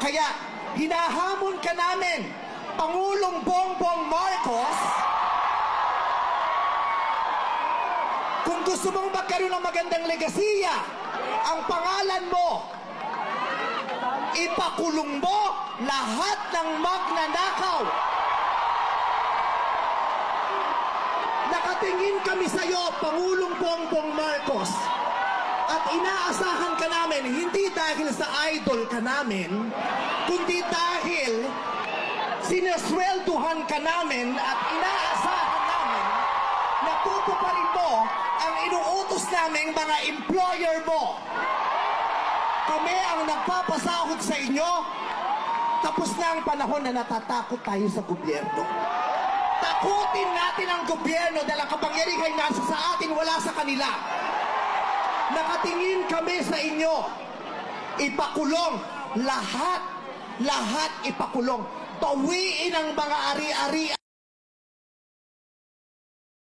Kaya hinahamon ka namin, Pangulong Bongbong Marcos, kung gusto mong magkaroon ng magandang legasiya, ang pangalan mo, ipakulong mo lahat ng magnanakaw. Nakatingin kami sa iyo, Pangulong Bongbong Marcos, at inaasahan ka namin, hindi dahil sa idol ka namin, kundi dahil sinaswelduhan ka namin at inaasahan namin na tutuparin mo ang inuutos naming mga employer mo. Kami ang nagpapasahod sa inyo. Tapos na ang panahon na natatakot tayo sa gobyerno. Takutin natin ang gobyerno dahil ang kapangyarihan nasa sa atin, wala sa kanila. Nakatingin kami sa inyo. Ipakulong lahat ipakulong. Tawiin ang mga ari-ari.